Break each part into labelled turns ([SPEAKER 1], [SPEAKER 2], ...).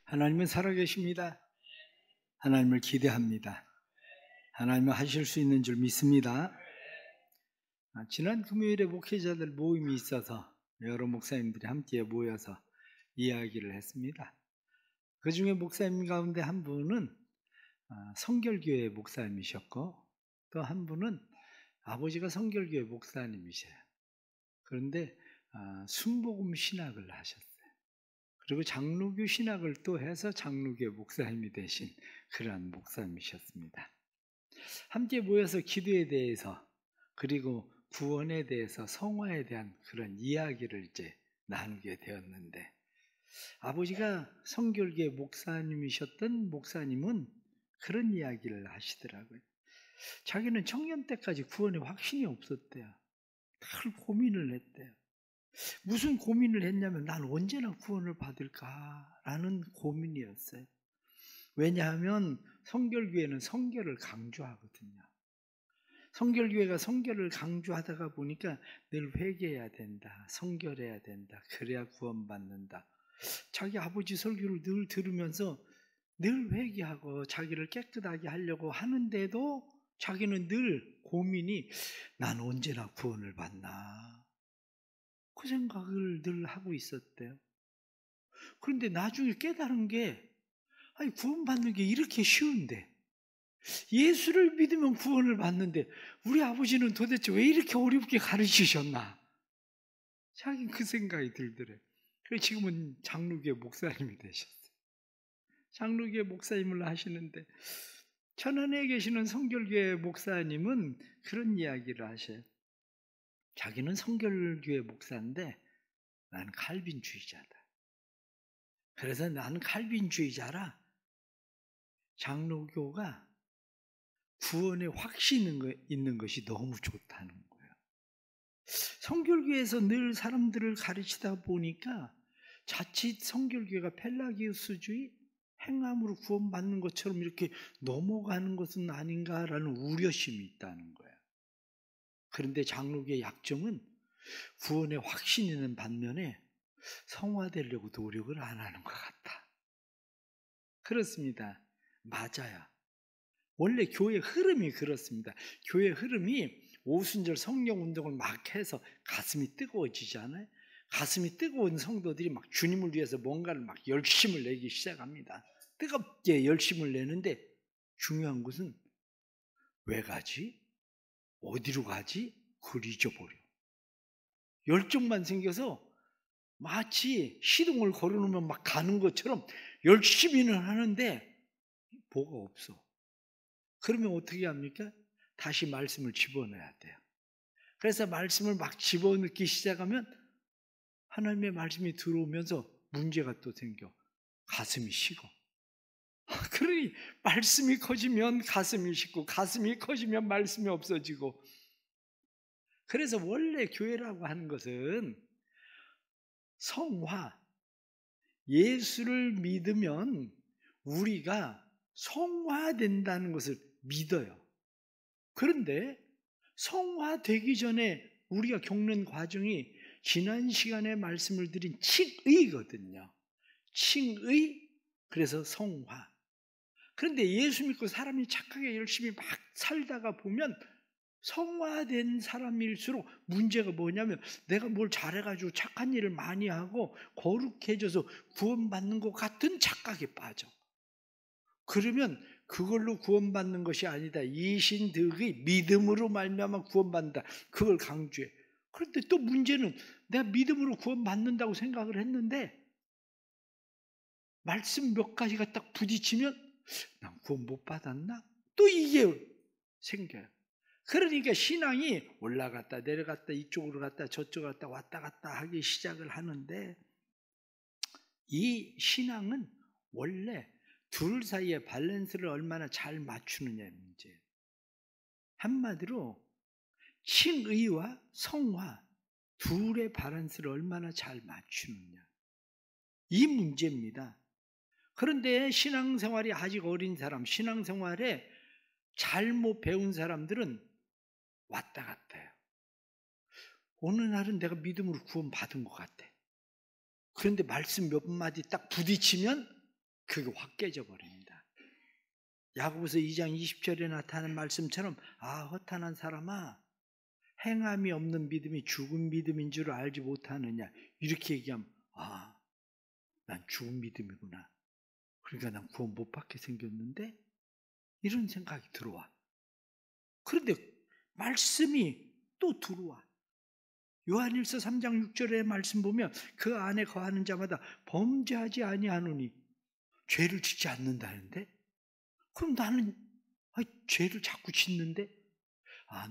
[SPEAKER 1] 하나님은 살아계십니다. 하나님을 기대합니다. 하나님은 하실 수 있는 줄 믿습니다. 지난 금요일에 목회자들 모임이 있어서 여러 목사님들이 함께 모여서 이야기를 했습니다. 그 중에 목사님 가운데 한 분은 성결교회 목사님이셨고, 또 한 분은 아버지가 성결교회 목사님이세요. 그런데 순복음 신학을 하셨어요. 그리고 장로교 신학을 또 해서 장로교 목사님이 되신 그러한 목사님이셨습니다. 함께 모여서 기도에 대해서, 그리고 구원에 대해서, 성화에 대한 그런 이야기를 이제 나누게 되었는데, 아버지가 성결교회 목사님이셨던 목사님은 그런 이야기를 하시더라고요. 자기는 청년 때까지 구원에 확신이 없었대요. 늘 고민을 했대요. 무슨 고민을 했냐면, 난 언제나 구원을 받을까라는 고민이었어요. 왜냐하면 성결교회는 성결을 강조하거든요. 성결교회가 성결을 강조하다가 보니까 늘 회개해야 된다, 성결해야 된다, 그래야 구원받는다. 자기 아버지 설교를 늘 들으면서 늘 회개하고 자기를 깨끗하게 하려고 하는데도 자기는 늘 고민이, 난 언제나 구원을 받나, 그 생각을 늘 하고 있었대요. 그런데 나중에 깨달은 게, 아니, 구원받는 게 이렇게 쉬운데, 예수를 믿으면 구원을 받는데 우리 아버지는 도대체 왜 이렇게 어렵게 가르치셨나, 자기는 그 생각이 들더래요. 그래서 지금은 장로교회 목사님이 되셨어요. 장로교회 목사님을 하시는데, 천안에 계시는 성결교회 목사님은 그런 이야기를 하셔요. 자기는 성결교회 목사인데 나는 칼빈주의자다. 그래서 나는 칼빈주의자라 장로교가 구원에 확신이 있는 것이 너무 좋다는 거예요. 성결교회에서 늘 사람들을 가르치다 보니까 자칫 성결교회가 펠라기우스주의, 행함으로 구원받는 것처럼 이렇게 넘어가는 것은 아닌가라는 우려심이 있다는 거예요. 그런데 장로교의 약점은 구원에 확신이 있는 반면에 성화되려고 노력을 안 하는 것 같다. 그렇습니다. 맞아요. 원래 교회 흐름이 그렇습니다. 교회 흐름이 오순절 성령 운동을 막 해서 가슴이 뜨거워지잖아요. 가슴이 뜨거운 성도들이 막 주님을 위해서 뭔가를 막 열심을 내기 시작합니다. 뜨겁게 열심을 내는데, 중요한 것은 왜 가지? 어디로 가지? 그걸 잊어버려. 열정만 생겨서 마치 시동을 걸어놓으면 막 가는 것처럼 열심히는 하는데 뭐가 없어. 그러면 어떻게 합니까? 다시 말씀을 집어넣어야 돼요. 그래서 말씀을 막 집어넣기 시작하면 하나님의 말씀이 들어오면서 문제가 또 생겨. 가슴이 식어. 그러니 말씀이 커지면 가슴이 식고, 가슴이 커지면 말씀이 없어지고. 그래서 원래 교회라고 하는 것은 성화, 예수를 믿으면 우리가 성화된다는 것을 믿어요. 그런데 성화되기 전에 우리가 겪는 과정이 지난 시간에 말씀을 드린 칭의거든요. 칭의, 그래서 성화. 그런데 예수 믿고 사람이 착하게 열심히 막 살다가 보면 성화된 사람일수록 문제가 뭐냐면, 내가 뭘 잘해가지고 착한 일을 많이 하고 거룩해져서 구원받는 것 같은 착각에 빠져. 그러면 그걸로 구원받는 것이 아니다. 이신득의 믿음으로 말미암아 구원받는다. 그걸 강조해. 그런데 또 문제는, 내가 믿음으로 구원받는다고 생각을 했는데 말씀 몇 가지가 딱 부딪히면, 난 구원 못 받았나? 또 이게 생겨요. 그러니까 신앙이 올라갔다 내려갔다 이쪽으로 갔다 저쪽으로 갔다 왔다 갔다 하기 시작을 하는데, 이 신앙은 원래 둘 사이의 밸런스를 얼마나 잘 맞추느냐의 문제예요. 한마디로 칭의와 성화 둘의 밸런스를 얼마나 잘 맞추느냐, 이 문제입니다. 그런데 신앙생활이 아직 어린 사람, 신앙생활에 잘못 배운 사람들은 왔다 갔다 해요. 어느 날은 내가 믿음으로 구원받은 것 같아. 그런데 말씀 몇 마디 딱 부딪히면 그게 확 깨져 버립니다. 야고보서 2장 20절에 나타나는 말씀처럼 허탄한 사람아, 행함이 없는 믿음이 죽은 믿음인 줄 알지 못하느냐, 이렇게 얘기하면 난 죽은 믿음이구나. 그러니까 난 구원 못 받게 생겼는데, 이런 생각이 들어와. 그런데 말씀이 또 들어와. 요한일서 3장 6절의 말씀 보면 그 안에 거하는 자마다 범죄하지 아니하노니 죄를 짓지 않는다는데, 그럼 나는 죄를 자꾸 짓는데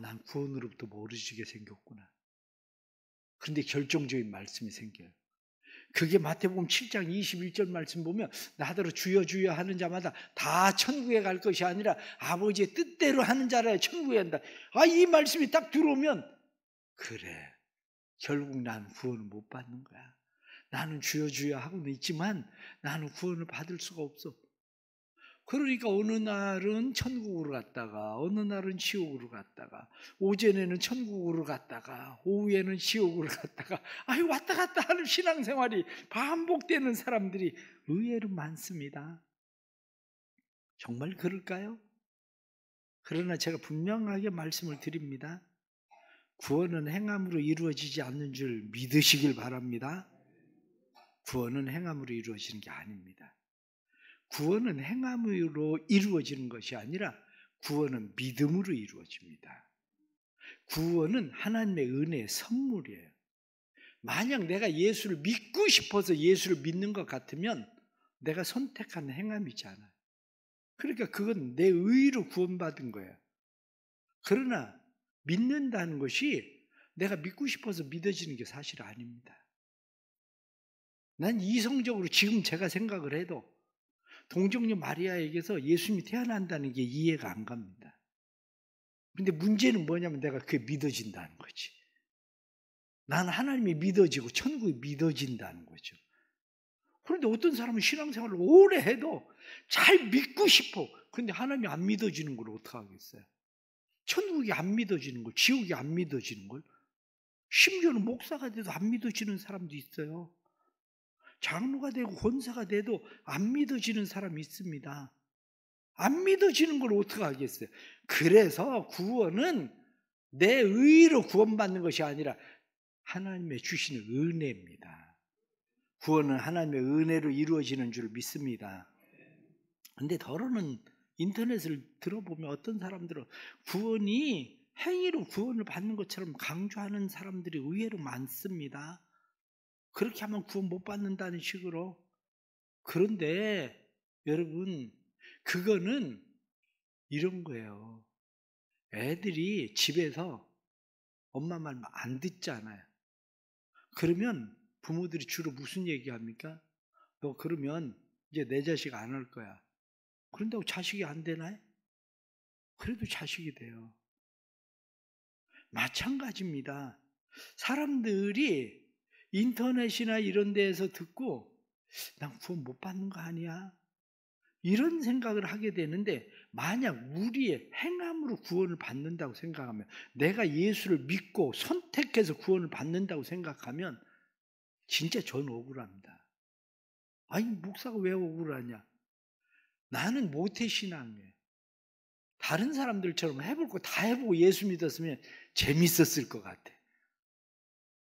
[SPEAKER 1] 난 구원으로부터 멀어지게 생겼구나. 그런데 결정적인 말씀이 생겨요. 그게 마태복음 7장 21절 말씀 보면 나더러 주여 주여 하는 자마다 다 천국에 갈 것이 아니라 아버지의 뜻대로 하는 자라야 천국에 간다. 이 말씀이 딱 들어오면 그래, 결국 나는 구원을 못 받는 거야. 나는 주여 주여 하고는 있지만 나는 구원을 받을 수가 없어. 그러니까 어느 날은 천국으로 갔다가 어느 날은 지옥으로 갔다가, 오전에는 천국으로 갔다가 오후에는 지옥으로 갔다가 왔다 갔다 하는 신앙생활이 반복되는 사람들이 의외로 많습니다. 정말 그럴까요? 그러나 제가 분명하게 말씀을 드립니다. 구원은 행함으로 이루어지지 않는 줄 믿으시길 바랍니다. 구원은 행함으로 이루어지는 게 아닙니다. 구원은 행함으로 이루어지는 것이 아니라 구원은 믿음으로 이루어집니다. 구원은 하나님의 은혜의 선물이에요. 만약 내가 예수를 믿고 싶어서 예수를 믿는 것 같으면 내가 선택한 행함이잖아요. 그러니까 그건 내 의로 구원받은 거예요. 그러나 믿는다는 것이 내가 믿고 싶어서 믿어지는 게 사실 아닙니다. 난 이성적으로 지금 제가 생각을 해도 동정녀 마리아에게서 예수님이 태어난다는 게 이해가 안 갑니다. 그런데 문제는 뭐냐면 내가 그게 믿어진다는 거지. 나는 하나님이 믿어지고 천국이 믿어진다는 거죠. 그런데 어떤 사람은 신앙생활을 오래 해도 잘 믿고 싶어. 그런데 하나님이 안 믿어지는 걸 어떡하겠어요? 천국이 안 믿어지는 걸, 지옥이 안 믿어지는 걸, 심지어는 목사가 돼도 안 믿어지는 사람도 있어요. 장로가 되고 권사가 돼도 안 믿어지는 사람이 있습니다. 안 믿어지는 걸 어떻게 하겠어요? 그래서 구원은 내 의로 구원받는 것이 아니라 하나님의 주시는 은혜입니다. 구원은 하나님의 은혜로 이루어지는 줄 믿습니다. 그런데 더러는 인터넷을 들어보면 어떤 사람들은 구원이 행위로 구원을 받는 것처럼 강조하는 사람들이 의외로 많습니다. 그렇게 하면 구원 못 받는다는 식으로. 그런데 여러분, 그거는 이런 거예요. 애들이 집에서 엄마 말 안 듣잖아요. 그러면 부모들이 주로 무슨 얘기합니까? 너 그러면 이제 내 자식 안 할 거야. 그런다고 자식이 안 되나요? 그래도 자식이 돼요. 마찬가지입니다. 사람들이 인터넷이나 이런 데에서 듣고 난 구원 못 받는 거 아니야? 이런 생각을 하게 되는데, 만약 우리의 행함으로 구원을 받는다고 생각하면, 내가 예수를 믿고 선택해서 구원을 받는다고 생각하면 진짜 전 억울합니다. 아니, 목사가 왜 억울하냐? 나는 모태신앙이에요. 다른 사람들처럼 해볼 거 다 해보고 예수 믿었으면 재밌었을 것 같아.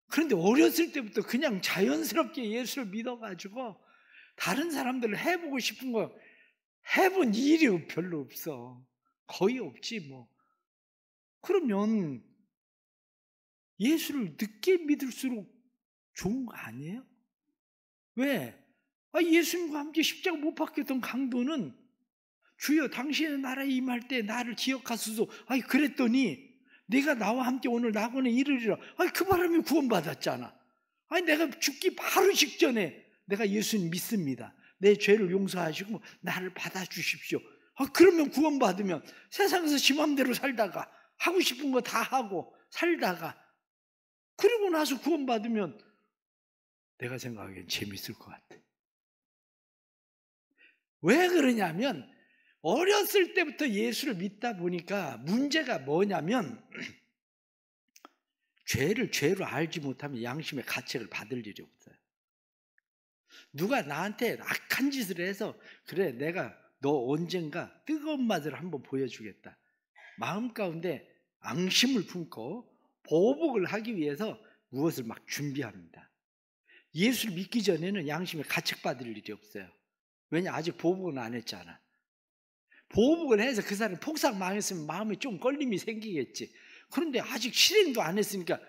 [SPEAKER 1] 그런데 어렸을 때부터 그냥 자연스럽게 예수를 믿어가지고 다른 사람들을 해보고 싶은 거 해본 일이 별로 없어. 거의 없지 뭐. 그러면 예수를 늦게 믿을수록 좋은 거 아니에요? 왜? 예수님과 함께 십자가 못 박혔던 강도는 주여 당신의 나라에 임할 때 나를 기억하소서. 그랬더니 네가 나와 함께 오늘 낙원에 이르리라. 그 바람에 구원받았잖아. 내가 죽기 바로 직전에 내가 예수님 믿습니다. 내 죄를 용서하시고 나를 받아주십시오. 그러면 구원받으면 세상에서 지 맘대로 살다가 하고 싶은 거 다 하고 살다가 그러고 나서 구원받으면 내가 생각하기엔 재밌을 것 같아. 왜 그러냐면 어렸을 때부터 예수를 믿다 보니까 문제가 뭐냐면 죄를 죄로 알지 못하면 양심의 가책을 받을 일이 없어요. 누가 나한테 악한 짓을 해서 그래 내가 너 언젠가 뜨거운 맛을 한번 보여주겠다. 마음 가운데 앙심을 품고 보복을 하기 위해서 무엇을 막 준비합니다. 예수를 믿기 전에는 양심에 가책받을 일이 없어요. 왜냐? 아직 보복은 안 했잖아. 보복을 해서 그 사람이 폭삭 망했으면 마음에 좀 걸림이 생기겠지. 그런데 아직 실행도 안 했으니까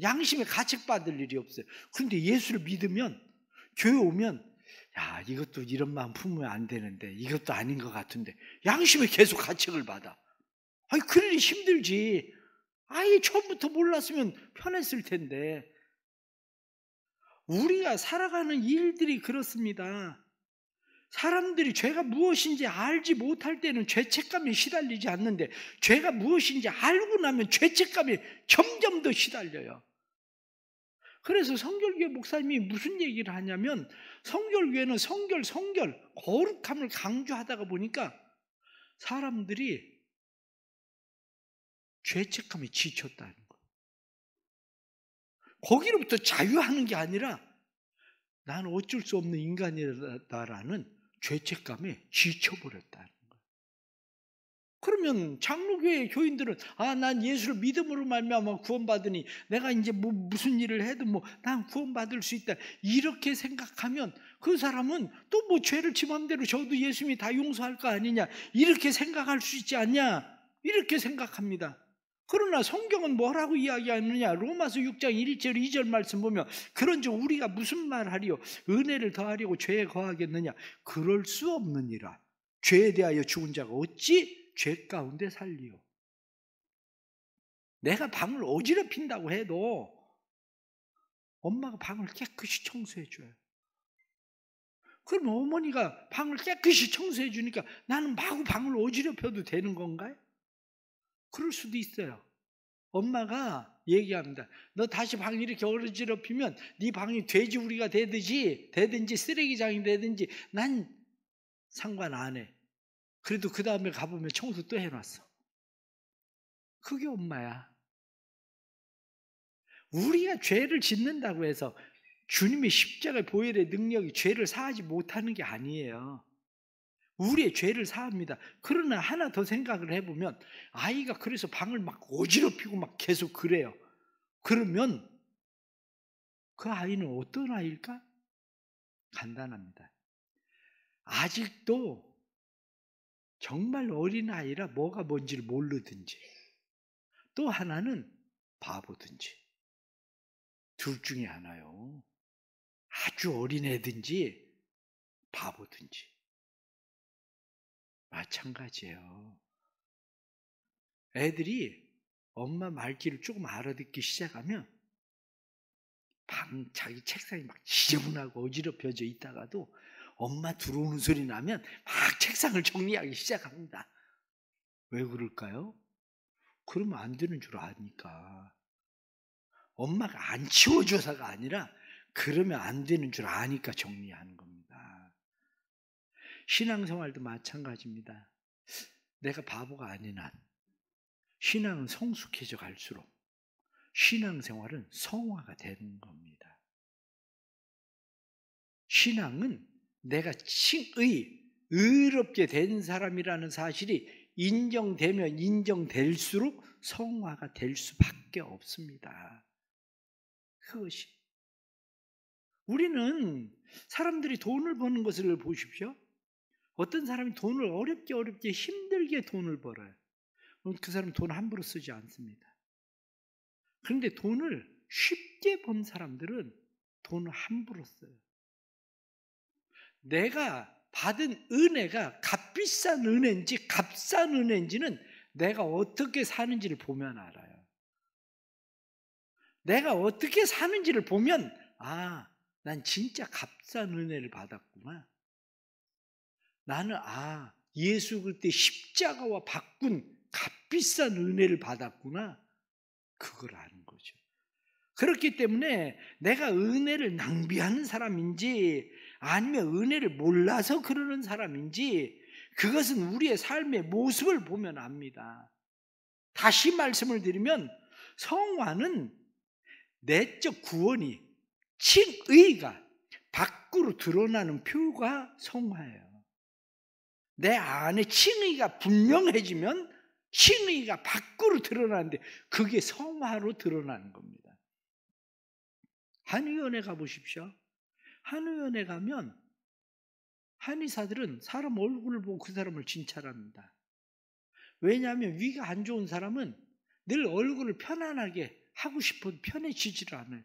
[SPEAKER 1] 양심에 가책받을 일이 없어요. 그런데 예수를 믿으면 교회 오면 야 이것도 이런 마음 품으면 안 되는데 이것도 아닌 것 같은데 양심에 계속 가책을 받아. 아니 그러니 힘들지. 아예 처음부터 몰랐으면 편했을 텐데. 우리가 살아가는 일들이 그렇습니다. 사람들이 죄가 무엇인지 알지 못할 때는 죄책감에 시달리지 않는데 죄가 무엇인지 알고 나면 죄책감에 점점 더 시달려요. 그래서 성결교회 목사님이 무슨 얘기를 하냐면 성결교회는 성결, 거룩함을 강조하다가 보니까 사람들이 죄책감에 지쳤다는 거예요. 거기로부터 자유하는 게 아니라 나는 어쩔 수 없는 인간이다라는 죄책감에 지쳐버렸다는 거예요. 그러면 장로교회 교인들은 난 예수를 믿음으로 말미암아 구원받으니 내가 이제 무슨 일을 해도 난 구원받을 수 있다 이렇게 생각하면 그 사람은 또 죄를 지 맘대로 져도 예수님이 다 용서할 거 아니냐 이렇게 생각할 수 있지 않냐 이렇게 생각합니다. 그러나 성경은 뭐라고 이야기하느냐? 로마서 6장 1절 2절 말씀 보면 그런즉 우리가 무슨 말하리요? 은혜를 더하려고 죄에 거하겠느냐? 그럴 수 없느니라. 죄에 대하여 죽은 자가 어찌 죄 가운데 살리요? 내가 방을 어지럽힌다고 해도 엄마가 방을 깨끗이 청소해 줘요. 그럼 어머니가 방을 깨끗이 청소해 주니까 나는 마구 방을 어지럽혀도 되는 건가요? 그럴 수도 있어요. 엄마가 얘기합니다. 너 다시 방 이렇게 어지럽히면 네 방이 돼지우리가 되든지 쓰레기장이 되든지 난 상관 안 해. 그래도 그 다음에 가보면 청소 또 해놨어. 그게 엄마야. 우리가 죄를 짓는다고 해서 주님의 십자가의 보혈의 능력이 죄를 사하지 못하는 게 아니에요. 우리의 죄를 사합니다. 그러나 하나 더 생각을 해보면 아이가 그래서 방을 막 어지럽히고 막 계속 그래요. 그러면 그 아이는 어떤 아이일까? 간단합니다. 아직도 정말 어린아이라 뭐가 뭔지를 모르든지 또 하나는 바보든지 둘 중에 하나요. 아주 어린애든지 바보든지 마찬가지예요. 애들이 엄마 말귀를 조금 알아듣기 시작하면 자기 책상이 막 지저분하고 어지럽혀져 있다가도 엄마 들어오는 소리 나면 막 책상을 정리하기 시작합니다. 왜 그럴까요? 그러면 안 되는 줄 아니까. 엄마가 안 치워줘서가 아니라 그러면 안 되는 줄 아니까 정리하는 겁니다. 신앙생활도 마찬가지입니다. 내가 바보가 아닌 한 신앙은 성숙해져 갈수록 신앙생활은 성화가 되는 겁니다. 신앙은 내가 의롭게 된 사람이라는 사실이 인정되면 인정될수록 성화가 될 수밖에 없습니다. 그것이 우리는 사람들이 돈을 버는 것을 보십시오. 어떤 사람이 돈을 어렵게 힘들게 돈을 벌어요. 그 사람은 돈 함부로 쓰지 않습니다. 그런데 돈을 쉽게 번 사람들은 돈을 함부로 써요. 내가 받은 은혜가 값비싼 은혜인지 값싼 은혜인지는 내가 어떻게 사는지를 보면 알아요. 내가 어떻게 사는지를 보면 난 진짜 값싼 은혜를 받았구나. 나는 예수 그때 십자가와 바꾼 값비싼 은혜를 받았구나. 그걸 아는 거죠. 그렇기 때문에 내가 은혜를 낭비하는 사람인지 아니면 은혜를 몰라서 그러는 사람인지 그것은 우리의 삶의 모습을 보면 압니다. 다시 말씀을 드리면 성화는 내적 구원이 칭의가 밖으로 드러나는 표가 성화예요. 내 안에 칭의가 분명해지면 칭의가 밖으로 드러나는데 그게 성화로 드러나는 겁니다. 한의원에 가보십시오. 한의원에 가면 한의사들은 사람 얼굴을 보고 그 사람을 진찰합니다. 왜냐하면 위가 안 좋은 사람은 늘 얼굴을 편안하게 하고 싶어도 편해지질 않아요.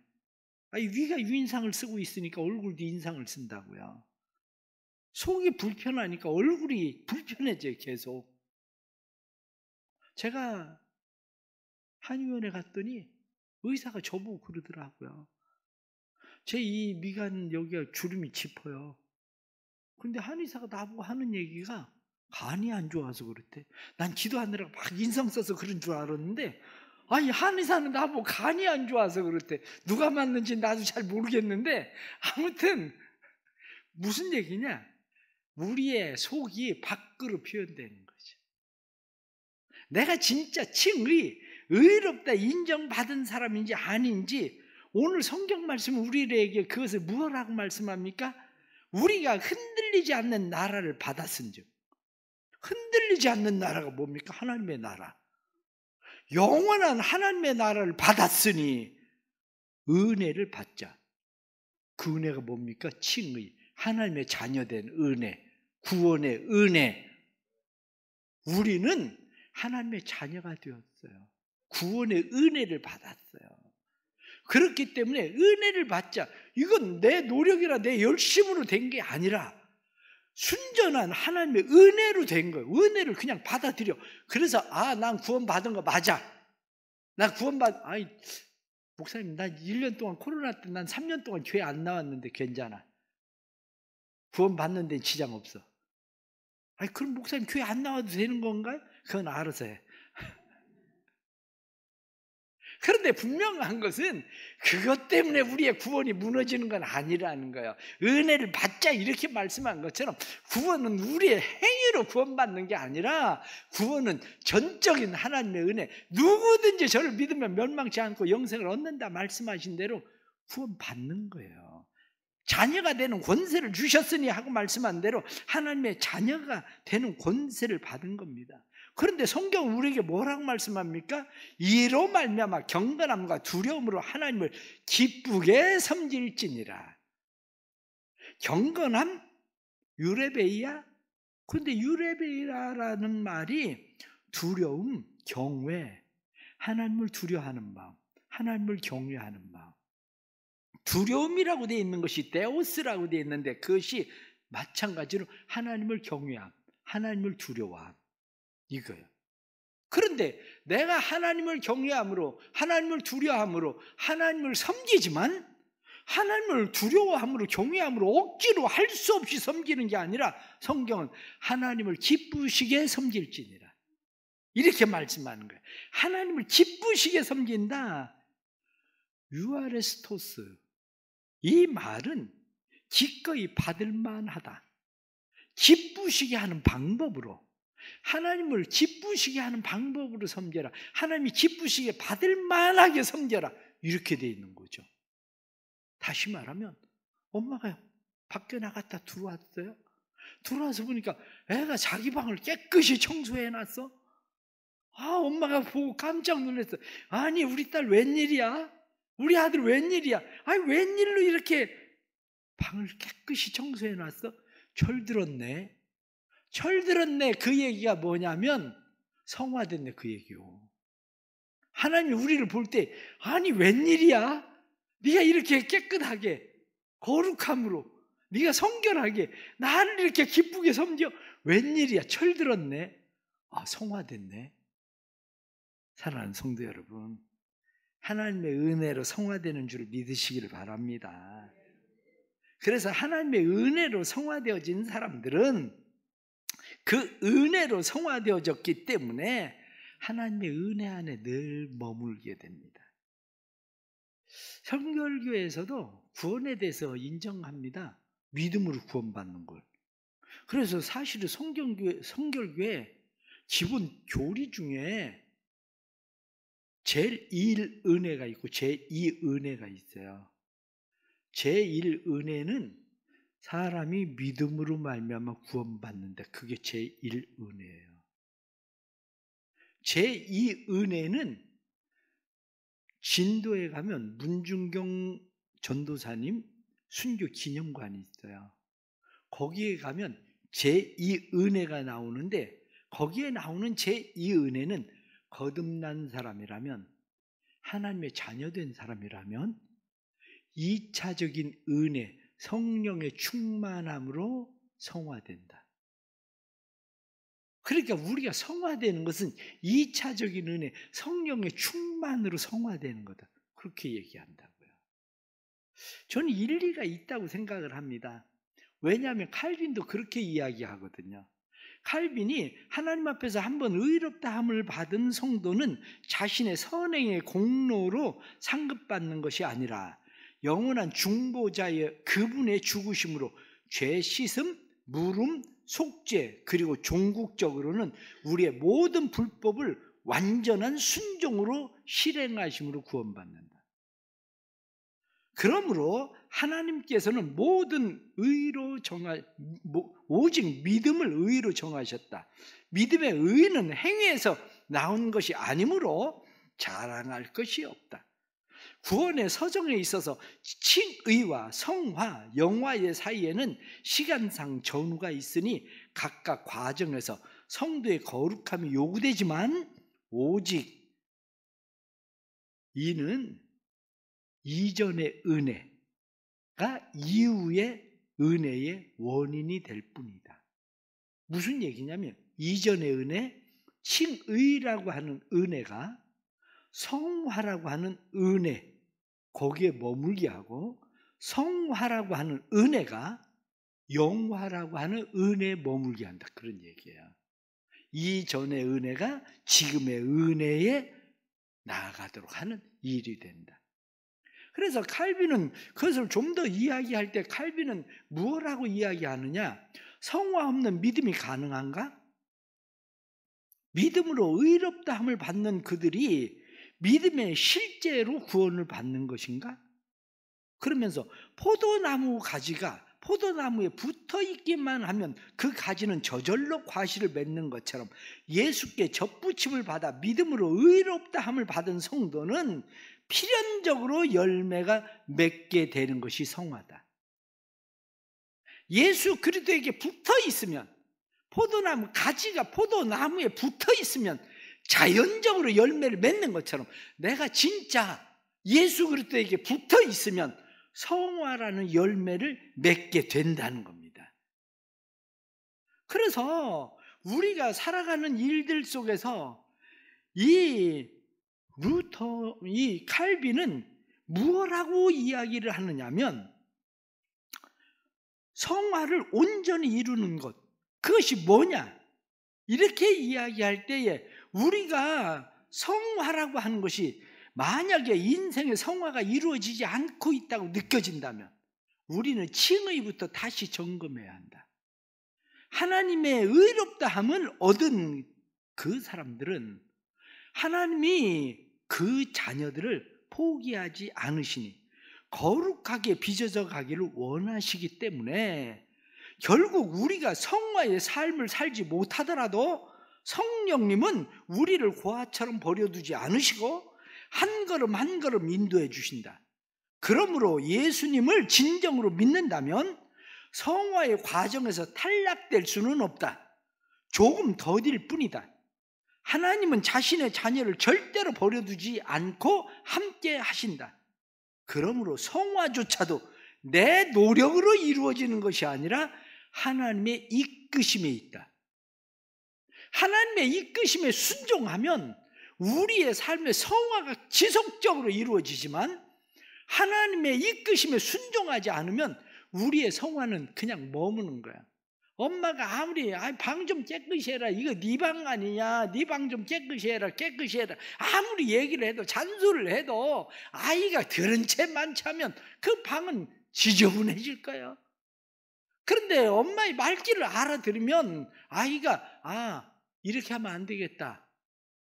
[SPEAKER 1] 위가 유인상을 쓰고 있으니까 얼굴도 인상을 쓴다고요. 속이 불편하니까 얼굴이 불편해져요, 계속. 제가 한의원에 갔더니 의사가 저보고 그러더라고요. 제 이 미간 여기가 주름이 짚어요. 근데 한의사가 나보고 하는 얘기가 간이 안 좋아서 그렇대. 난 기도하느라고 막 인상 써서 그런 줄 알았는데 한의사는 나보고 간이 안 좋아서 그렇대. 누가 맞는지 나도 잘 모르겠는데 아무튼 무슨 얘기냐? 우리의 속이 밖으로 표현되는 거죠. 내가 진짜 칭의, 의롭다 인정받은 사람인지 아닌지 오늘 성경 말씀은 우리에게 그것을 무엇라고 말씀합니까? 우리가 흔들리지 않는 나라를 받았은즉. 흔들리지 않는 나라가 뭡니까? 하나님의 나라. 영원한 하나님의 나라를 받았으니 은혜를 받자. 그 은혜가 뭡니까? 칭의, 하나님의 자녀된 은혜, 구원의 은혜. 우리는 하나님의 자녀가 되었어요. 구원의 은혜를 받았어요. 그렇기 때문에 은혜를 받자. 이건 내 노력이라 내 열심으로 된 게 아니라 순전한 하나님의 은혜로 된 거예요. 은혜를 그냥 받아들여. 그래서 난 구원받은 거 맞아. 나 목사님, 난 1년 동안 코로나 때 난 3년 동안 교회 안 나왔는데 괜찮아. 구원받는 데는 지장 없어. 그럼 목사님 교회 안 나와도 되는 건가요? 그건 알아서 해. 그런데 분명한 것은 그것 때문에 우리의 구원이 무너지는 건 아니라는 거예요. 은혜를 받자 이렇게 말씀한 것처럼 구원은 우리의 행위로 구원받는 게 아니라 구원은 전적인 하나님의 은혜. 누구든지 저를 믿으면 멸망치 않고 영생을 얻는다 말씀하신 대로 구원받는 거예요. 자녀가 되는 권세를 주셨으니 하고 말씀한 대로 하나님의 자녀가 되는 권세를 받은 겁니다. 그런데 성경은 우리에게 뭐라고 말씀합니까? 이로 말미암아 경건함과 두려움으로 하나님을 기쁘게 섬길지니라. 경건함? 유레베이야? 그런데 유레베이라는 말이 두려움, 경외, 하나님을 두려워하는 마음, 하나님을 경외하는 마음. 두려움이라고 되어 있는 것이 데오스라고 되어 있는데 그것이 마찬가지로 하나님을 경외함, 하나님을 두려워함. 이거예요. 그런데 내가 하나님을 경외함으로 하나님을 두려워함으로 하나님을 섬기지만 하나님을 두려워함으로 경외함으로 억지로 할 수 없이 섬기는 게 아니라 성경은 하나님을 기쁘시게 섬길지니라 이렇게 말씀하는 거예요. 하나님을 기쁘시게 섬긴다. 유아레스토스, 이 말은 기꺼이 받을 만하다. 기쁘시게 하는 방법으로, 하나님을 기쁘시게 하는 방법으로 섬겨라. 하나님이 기쁘시게 받을 만하게 섬겨라. 이렇게 돼 있는 거죠. 다시 말하면 엄마가 밖에 나갔다 들어왔어요. 들어와서 보니까 애가 자기 방을 깨끗이 청소해놨어. 엄마가 보고 깜짝 놀랐어. 아니 우리 딸 웬일이야? 우리 아들 웬일이야? 웬일로 이렇게 방을 깨끗이 청소해놨어? 철들었네. 철들었네. 그 얘기가 뭐냐면 성화됐네 그 얘기요. 하나님이 우리를 볼 때 아니 웬일이야? 네가 이렇게 깨끗하게 거룩함으로 네가 성결하게 나를 이렇게 기쁘게 섬겨 웬일이야? 철들었네. 성화됐네. 사랑하는 성도 여러분, 하나님의 은혜로 성화되는 줄 믿으시기를 바랍니다. 그래서 하나님의 은혜로 성화되어진 사람들은 그 은혜로 성화되어졌기 때문에 하나님의 은혜 안에 늘 머물게 됩니다. 성결교회에서도 구원에 대해서 인정합니다. 믿음으로 구원받는 걸. 그래서 사실은 성결교회 기본 교리 중에 제1 은혜가 있고 제2 은혜가 있어요. 제1 은혜는 사람이 믿음으로 말미암아 구원받는다. 그게 제1 은혜예요. 제2 은혜는 진도에 가면 문중경 전도사님 순교 기념관이 있어요. 거기에 가면 제2 은혜가 나오는데, 거기에 나오는 제2 은혜는 거듭난 사람이라면, 하나님의 자녀된 사람이라면 2차적인 은혜, 성령의 충만함으로 성화된다. 그러니까 우리가 성화되는 것은 2차적인 은혜, 성령의 충만으로 성화되는 거다. 그렇게 얘기한다고요. 저는 일리가 있다고 생각을 합니다. 왜냐하면 칼빈도 그렇게 이야기하거든요. 칼빈이 하나님 앞에서 한번 의롭다함을 받은 성도는 자신의 선행의 공로로 상급받는 것이 아니라 영원한 중보자의 그분의 죽으심으로 죄 씻음, 물음, 속죄, 그리고 종국적으로는 우리의 모든 불법을 완전한 순종으로 실행하심으로 구원받는다. 그러므로 하나님께서는 모든 의로 오직 믿음을 의로 정하셨다. 믿음의 의는 행위에서 나온 것이 아니므로 자랑할 것이 없다. 구원의 서정에 있어서 칭의와 성화, 영화의 사이에는 시간상 전후가 있으니 각각 과정에서 성도의 거룩함이 요구되지만, 오직 이는 이전의 은혜가 이후의 은혜의 원인이 될 뿐이다. 무슨 얘기냐면, 이전의 은혜, 칭의라고 하는 은혜가 성화라고 하는 은혜, 거기에 머물게 하고, 성화라고 하는 은혜가 영화라고 하는 은혜에 머물게 한다. 그런 얘기예요. 이전의 은혜가 지금의 은혜에 나아가도록 하는 일이 된다. 그래서 칼빈은 그것을 좀 더 이야기할 때 칼빈은 무엇라고 이야기하느냐? 성화 없는 믿음이 가능한가? 믿음으로 의롭다함을 받는 그들이 믿음의 실제로 구원을 받는 것인가? 그러면서 포도나무 가지가 포도나무에 붙어 있기만 하면 그 가지는 저절로 과실을 맺는 것처럼, 예수께 접붙임을 받아 믿음으로 의롭다함을 받은 성도는 필연적으로 열매가 맺게 되는 것이 성화다. 예수 그리스도에게 붙어 있으면, 포도나무 가지가 포도나무에 붙어 있으면 자연적으로 열매를 맺는 것처럼, 내가 진짜 예수 그리스도에게 붙어 있으면 성화라는 열매를 맺게 된다는 겁니다. 그래서 우리가 살아가는 일들 속에서 이 칼빈은 무엇라고 이야기를 하느냐면, 성화를 온전히 이루는 것, 그것이 뭐냐? 이렇게 이야기할 때에 우리가 성화라고 하는 것이, 만약에 인생의 성화가 이루어지지 않고 있다고 느껴진다면 우리는 칭의부터 다시 점검해야 한다. 하나님의 의롭다함을 얻은 그 사람들은 하나님이 그 자녀들을 포기하지 않으시니 거룩하게 빚어져 가기를 원하시기 때문에, 결국 우리가 성화의 삶을 살지 못하더라도 성령님은 우리를 고아처럼 버려두지 않으시고 한 걸음 한 걸음 인도해 주신다. 그러므로 예수님을 진정으로 믿는다면 성화의 과정에서 탈락될 수는 없다. 조금 더딜 뿐이다. 하나님은 자신의 자녀를 절대로 버려두지 않고 함께 하신다. 그러므로 성화조차도 내 노력으로 이루어지는 것이 아니라 하나님의 이끄심에 있다. 하나님의 이끄심에 순종하면 우리의 삶의 성화가 지속적으로 이루어지지만, 하나님의 이끄심에 순종하지 않으면 우리의 성화는 그냥 머무는 거야. 엄마가 아무리 방 좀 깨끗이 해라, 이거 네 방 아니냐, 네 방 좀 깨끗이 해라, 깨끗이 해라, 아무리 얘기를 해도 잔소리를 해도 아이가 들은 채만 차면 그 방은 지저분해질 거예요. 그런데 엄마의 말귀를 알아들으면 아이가 이렇게 하면 안 되겠다,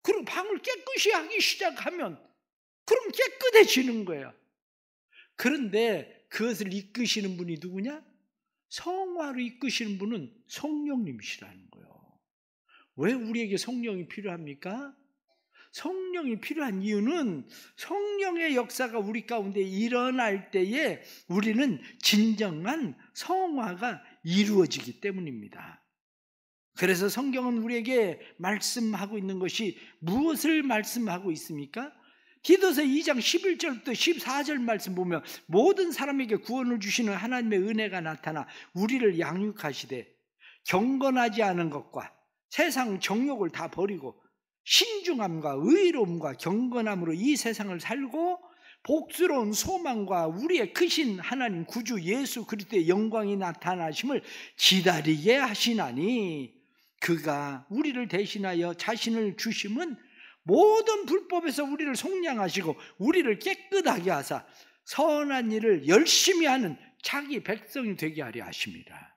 [SPEAKER 1] 그리고 방을 깨끗이 하기 시작하면 그럼 깨끗해지는 거예요. 그런데 그것을 이끄시는 분이 누구냐? 성화로 이끄시는 분은 성령님이시라는 거예요. 왜 우리에게 성령이 필요합니까? 성령이 필요한 이유는 성령의 역사가 우리 가운데 일어날 때에 우리는 진정한 성화가 이루어지기 때문입니다. 그래서 성경은 우리에게 말씀하고 있는 것이 무엇을 말씀하고 있습니까? 디도서 2장 11절부터 14절 말씀 보면 모든 사람에게 구원을 주시는 하나님의 은혜가 나타나 우리를 양육하시되 경건하지 않은 것과 세상 정욕을 다 버리고 신중함과 의로움과 경건함으로 이 세상을 살고 복스러운 소망과 우리의 크신 하나님 구주 예수 그리스도의 영광이 나타나심을 기다리게 하시나니 그가 우리를 대신하여 자신을 주심은 모든 불법에서 우리를 속량하시고 우리를 깨끗하게 하사 선한 일을 열심히 하는 자기 백성이 되게 하려 하심이라.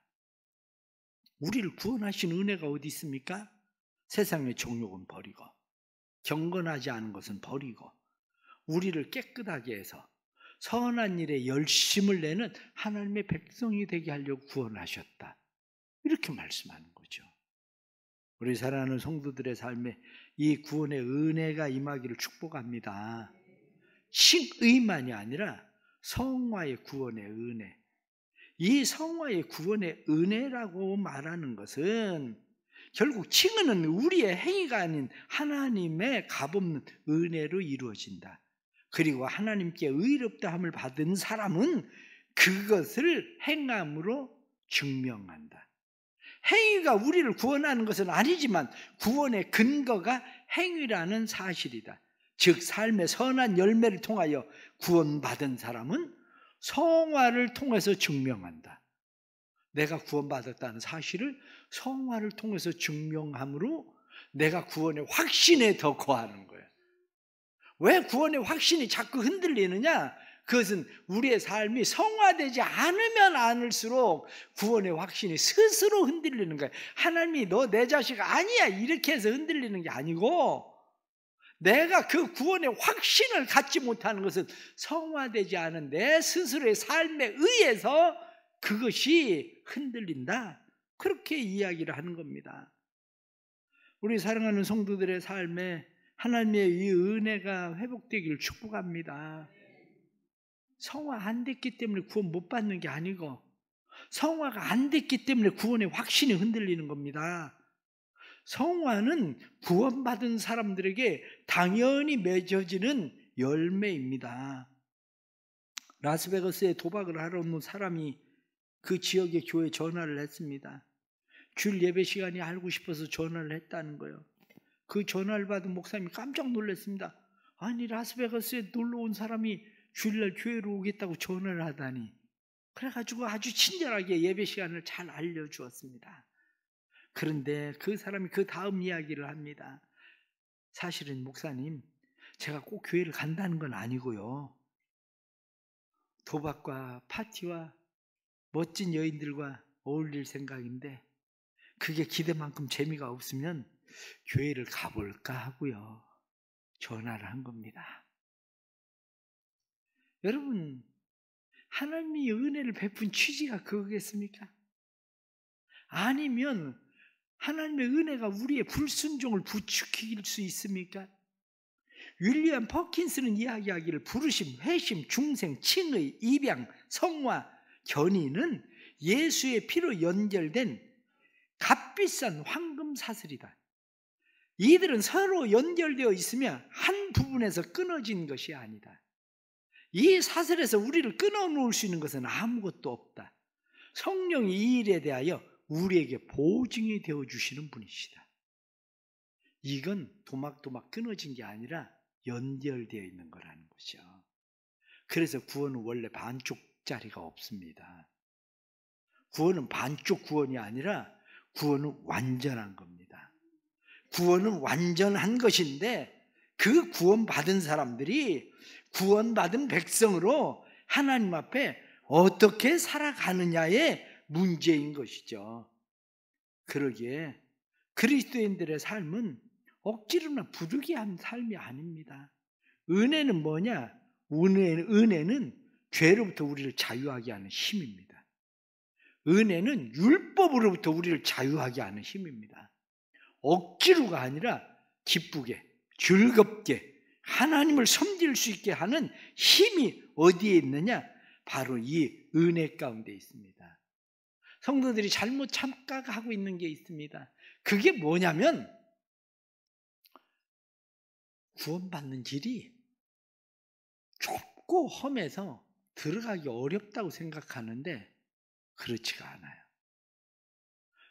[SPEAKER 1] 우리를 구원하신 은혜가 어디 있습니까? 세상의 정욕은 버리고 경건하지 않은 것은 버리고 우리를 깨끗하게 해서 선한 일에 열심을 내는 하나님의 백성이 되게 하려고 구원하셨다. 이렇게 말씀하는 거죠. 우리 사랑하는 성도들의 삶에 이 구원의 은혜가 임하기를 축복합니다. 칭의만이 아니라 성화의 구원의 은혜. 이 성화의 구원의 은혜라고 말하는 것은 결국 칭의는 우리의 행위가 아닌 하나님의 값없는 은혜로 이루어진다. 그리고 하나님께 의롭다함을 받은 사람은 그것을 행함으로 증명한다. 행위가 우리를 구원하는 것은 아니지만 구원의 근거가 행위라는 사실이다. 즉 삶의 선한 열매를 통하여 구원받은 사람은 성화를 통해서 증명한다. 내가 구원받았다는 사실을 성화를 통해서 증명함으로 내가 구원의 확신에 더 거하는 거예요. 왜 구원의 확신이 자꾸 흔들리느냐? 그것은 우리의 삶이 성화되지 않으면 않을수록 구원의 확신이 스스로 흔들리는 거예요. 하나님이 너 내 자식 아니야 이렇게 해서 흔들리는 게 아니고 내가 그 구원의 확신을 갖지 못하는 것은 성화되지 않은 내 스스로의 삶에 의해서 그것이 흔들린다. 그렇게 이야기를 하는 겁니다. 우리 사랑하는 성도들의 삶에 하나님의 이 은혜가 회복되기를 축복합니다. 성화 안 됐기 때문에 구원 못 받는 게 아니고 성화가 안 됐기 때문에 구원의 확신이 흔들리는 겁니다. 성화는 구원받은 사람들에게 당연히 맺어지는 열매입니다. 라스베가스에 도박을 하러 온 사람이 그 지역의 교회에 전화를 했습니다. 주일 예배 시간이 알고 싶어서 전화를 했다는 거예요. 그 전화를 받은 목사님이 깜짝 놀랐습니다. 아니 라스베가스에 놀러 온 사람이 주일날 교회로 오겠다고 전화를 하다니. 그래가지고 아주 친절하게 예배 시간을 잘 알려주었습니다. 그런데 그 사람이 그 다음 이야기를 합니다. 사실은 목사님, 제가 꼭 교회를 간다는 건 아니고요. 도박과 파티와 멋진 여인들과 어울릴 생각인데 그게 기대만큼 재미가 없으면 교회를 가볼까 하고요. 전화를 한 겁니다. 여러분, 하나님이 은혜를 베푼 취지가 그거겠습니까? 아니면 하나님의 은혜가 우리의 불순종을 부추길 수 있습니까? 윌리엄 퍼킨스는 이야기하기를 부르심, 회심, 중생, 칭의, 입양, 성화, 견인은 예수의 피로 연결된 값비싼 황금 사슬이다. 이들은 서로 연결되어 있으며 한 부분에서 끊어진 것이 아니다. 이 사슬에서 우리를 끊어놓을 수 있는 것은 아무것도 없다. 성령이 이 일에 대하여 우리에게 보증이 되어주시는 분이시다. 이건 도막도막 끊어진 게 아니라 연결되어 있는 거라는 거죠. 그래서 구원은 원래 반쪽짜리가 없습니다. 구원은 반쪽 구원이 아니라 구원은 완전한 겁니다. 구원은 완전한 것인데 그 구원받은 사람들이 구원받은 백성으로 하나님 앞에 어떻게 살아가느냐의 문제인 것이죠. 그러기에 그리스도인들의 삶은 억지로나 부득이한 삶이 아닙니다. 은혜는 뭐냐? 은혜는 죄로부터 우리를 자유하게 하는 힘입니다. 은혜는 율법으로부터 우리를 자유하게 하는 힘입니다. 억지로가 아니라 기쁘게, 즐겁게 하나님을 섬길 수 있게 하는 힘이 어디에 있느냐? 바로 이 은혜 가운데 있습니다. 성도들이 잘못 착각하고 있는 게 있습니다. 그게 뭐냐면 구원받는 길이 좁고 험해서 들어가기 어렵다고 생각하는데 그렇지가 않아요.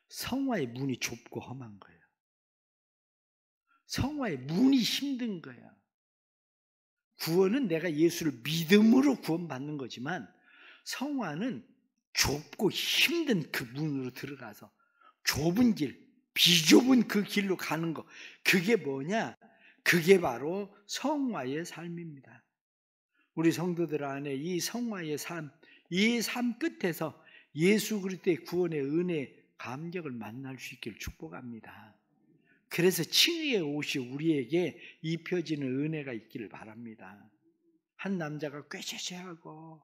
[SPEAKER 1] 성화의 문이 좁고 험한 거예요. 성화의 문이 힘든 거예요. 구원은 내가 예수를 믿음으로 구원받는 거지만 성화는 좁고 힘든 그 문으로 들어가서 좁은 길, 비좁은 그 길로 가는 거, 그게 뭐냐? 그게 바로 성화의 삶입니다. 우리 성도들 안에 이 성화의 삶, 이 삶 끝에서 예수 그리스도의 구원의 은혜, 감격을 만날 수 있기를 축복합니다. 그래서 칭의의 옷이 우리에게 입혀지는 은혜가 있기를 바랍니다. 한 남자가 꾀죄죄하고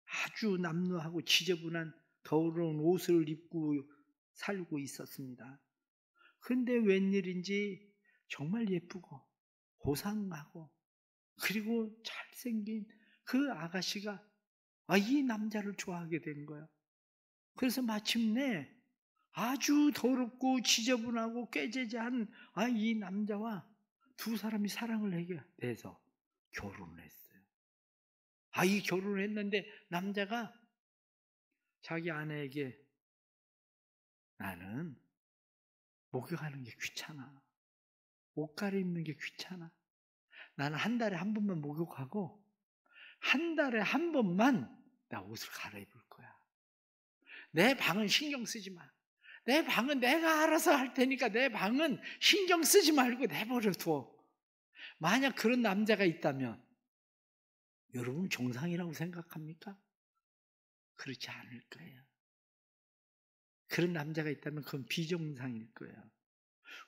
[SPEAKER 1] 아주 남루하고 지저분한 더러운 옷을 입고 살고 있었습니다. 그런데 웬일인지 정말 예쁘고 고상하고 그리고 잘생긴 그 아가씨가 이 남자를 좋아하게 된 거예요. 그래서 마침내 아주 더럽고 지저분하고 꾀죄죄한 이 남자와 두 사람이 사랑을 하게 돼서 결혼을 했어요. 이 결혼을 했는데 남자가 자기 아내에게 나는 목욕하는 게 귀찮아. 옷 갈아입는 게 귀찮아. 나는 한 달에 한 번만 목욕하고 한 달에 한 번만 나 옷을 갈아입을 거야. 내 방은 신경 쓰지 마. 내 방은 내가 알아서 할 테니까 내 방은 신경 쓰지 말고 내버려 둬. 만약 그런 남자가 있다면 여러분 정상이라고 생각합니까? 그렇지 않을 거예요. 그런 남자가 있다면 그건 비정상일 거예요.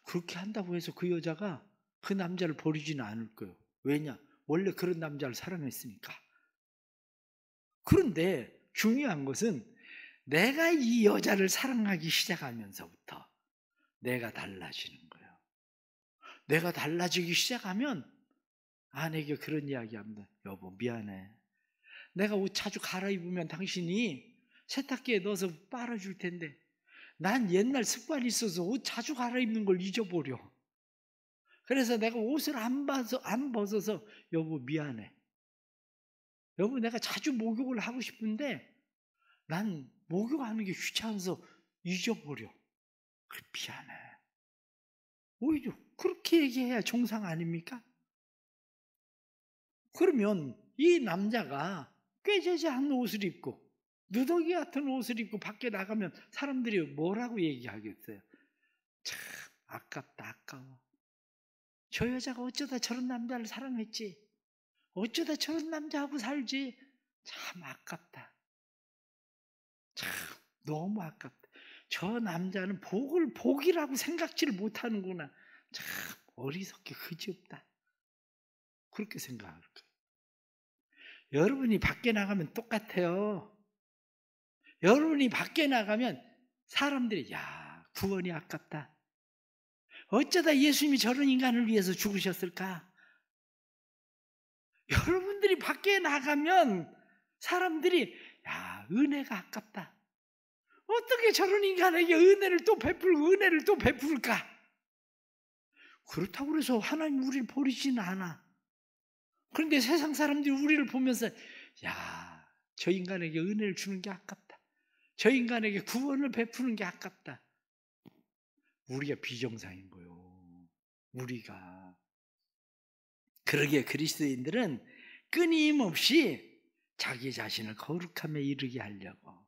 [SPEAKER 1] 그렇게 한다고 해서 그 여자가 그 남자를 버리지는 않을 거예요. 왜냐? 원래 그런 남자를 사랑했으니까. 그런데 중요한 것은 내가 이 여자를 사랑하기 시작하면서부터 내가 달라지는 거예요. 내가 달라지기 시작하면 아내에게 그런 이야기합니다. 여보 미안해. 내가 옷 자주 갈아입으면 당신이 세탁기에 넣어서 빨아줄 텐데 난 옛날 습관이 있어서 옷 자주 갈아입는 걸 잊어버려. 그래서 내가 옷을 안 벗어서 여보 미안해. 여보 내가 자주 목욕을 하고 싶은데 난 목욕하는 게 귀찮아서 잊어버려. 그래 미안해. 오히려 그렇게 얘기해야 정상 아닙니까? 그러면 이 남자가 꾀죄죄한 옷을 입고 누더기 같은 옷을 입고 밖에 나가면 사람들이 뭐라고 얘기하겠어요? 참 아깝다 아까워. 저 여자가 어쩌다 저런 남자를 사랑했지? 어쩌다 저런 남자하고 살지? 참 아깝다. 참 너무 아깝다. 저 남자는 복이라고 생각지를 못하는구나. 참 어리석게 그지없다. 그렇게 생각할 거예요. 여러분이 밖에 나가면 똑같아요. 여러분이 밖에 나가면 사람들이 야 구원이 아깝다. 어쩌다 예수님이 저런 인간을 위해서 죽으셨을까? 여러분들이 밖에 나가면 사람들이 야 은혜가 아깝다. 어떻게 저런 인간에게 은혜를 또 베풀까? 그렇다고 해서 하나님 우리를 버리지는 않아. 그런데 세상 사람들이 우리를 보면서 야 저 인간에게 은혜를 주는 게 아깝다. 저 인간에게 구원을 베푸는 게 아깝다. 우리가 비정상인 거요. 우리가. 그러기에 그리스도인들은 끊임없이 자기 자신을 거룩함에 이르게 하려고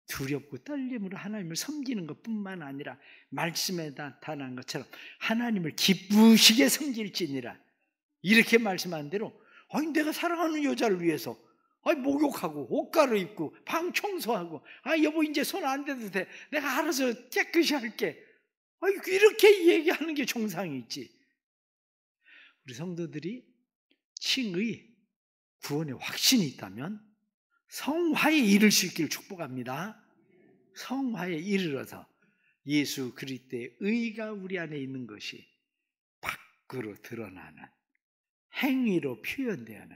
[SPEAKER 1] 두렵고 떨림으로 하나님을 섬기는 것뿐만 아니라 말씀에 나타난 것처럼 하나님을 기쁘시게 섬길지니라 이렇게 말씀한 대로 아니 내가 사랑하는 여자를 위해서 목욕하고 옷 갈아입고 방 청소하고 여보 이제 손 안 대도 돼 내가 알아서 깨끗이 할게 이렇게 얘기하는 게 정상이지. 우리 성도들이 칭의 구원의 확신이 있다면 성화에 이를 수 있기를 축복합니다. 성화에 이르러서 예수 그리스도의 의가 우리 안에 있는 것이 밖으로 드러나는, 행위로 표현되는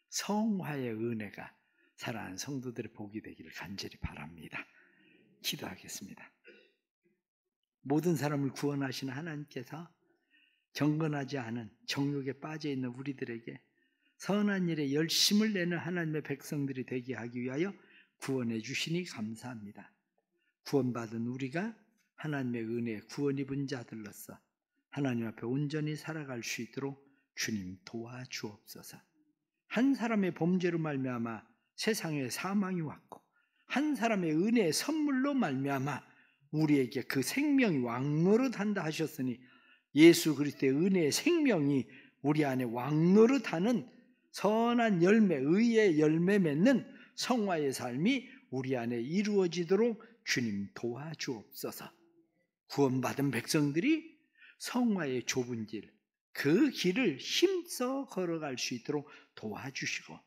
[SPEAKER 1] 성화의 은혜가 사랑하는 성도들의 복이 되기를 간절히 바랍니다. 기도하겠습니다. 모든 사람을 구원하시는 하나님께서 경건하지 않은 정욕에 빠져 있는 우리들에게 선한 일에 열심을 내는 하나님의 백성들이 되게 하기 위하여 구원해 주시니 감사합니다. 구원받은 우리가 하나님의 은혜에 구원 입은 자들로서 하나님 앞에 온전히 살아갈 수 있도록 주님 도와주옵소서. 한 사람의 범죄로 말미암아 세상에 사망이 왔고 한 사람의 은혜의 선물로 말미암아 우리에게 그 생명이 왕노릇한다 하셨으니 예수 그리스도의 은혜의 생명이 우리 안에 왕노릇하는 선한 열매, 의의 열매 맺는 성화의 삶이 우리 안에 이루어지도록 주님 도와주옵소서. 구원받은 백성들이 성화의 좁은 길, 그 길을 힘써 걸어갈 수 있도록 도와주시고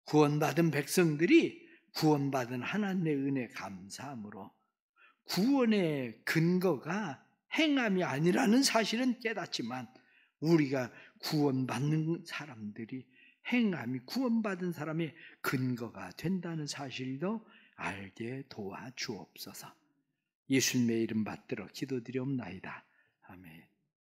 [SPEAKER 1] 구원받은 백성들이 구원받은 하나님의 은혜 감사함으로 구원의 근거가 행함이 아니라는 사실은 깨닫지만 우리가 구원받는 사람들이 행함이 구원받은 사람의 근거가 된다는 사실도 알게 도와주옵소서. 예수님의 이름 받들어 기도드리옵나이다. 아멘.